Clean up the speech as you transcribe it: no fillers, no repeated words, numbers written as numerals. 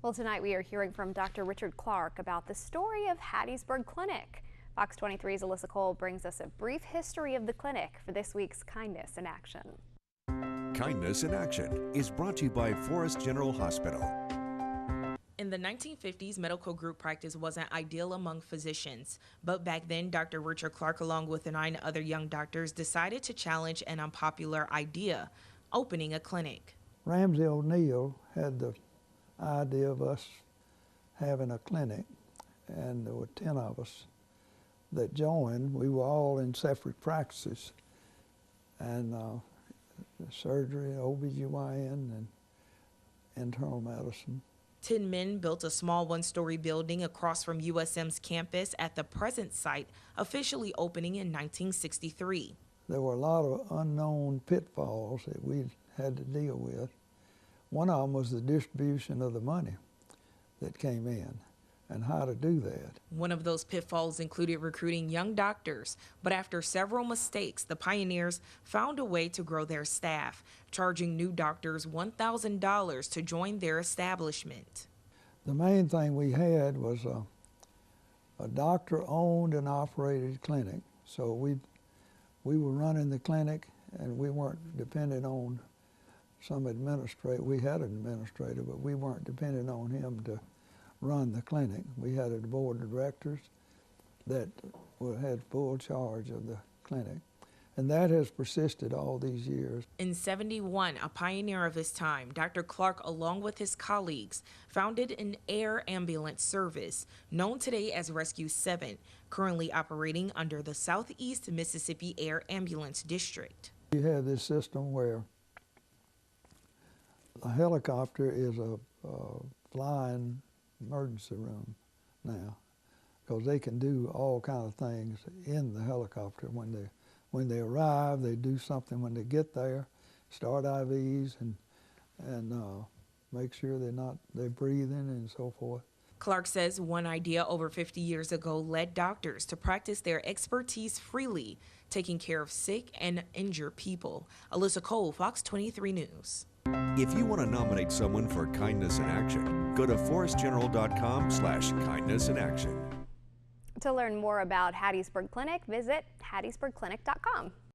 Well, tonight we are hearing from Dr. Richard Clark about the story of Hattiesburg Clinic. Fox 23's Alyssa Cole brings us a brief history of the clinic for this week's Kindness in Action. Kindness in Action is brought to you by Forest General Hospital. In the 1950s, medical group practice wasn't ideal among physicians. But back then, Dr. Richard Clark, along with 9 other young doctors, decided to challenge an unpopular idea, opening a clinic. Ramsey O'Neill had the idea of us having a clinic, and there were 10 of us that joined. We were all in separate practices, and surgery, OBGYN, and internal medicine. 10 men built a small one-story building across from USM's campus at the present site, officially opening in 1963. There were a lot of unknown pitfalls that we had to deal with. One of them was the distribution of the money that came in and how to do that. One of those pitfalls included recruiting young doctors, but after several mistakes, the pioneers found a way to grow their staff, charging new doctors $1,000 to join their establishment. The main thing we had was a doctor-owned and operated clinic. So we were running the clinic, and we weren't dependent on some administrator. We had an administrator, but we weren't dependent on him to run the clinic. We had a board of directors that had full charge of the clinic. And that has persisted all these years. In '71, a pioneer of his time, Dr. Clark, along with his colleagues, founded an air ambulance service known today as Rescue 7, currently operating under the Southeast Mississippi Air Ambulance District. You have this system where a helicopter is a flying emergency room now, because they can do all kinds of things in the helicopter. When they arrive, they do something when they get there, start IVs and make sure they're breathing and so forth. Clark says one idea over 50 years ago led doctors to practice their expertise freely, taking care of sick and injured people. Alyssa Cole, Fox 23 News. If you want to nominate someone for Kindness in Action, go to forestgeneral.com/kindnessaction. To learn more about Hattiesburg Clinic, visit hattiesburgclinic.com.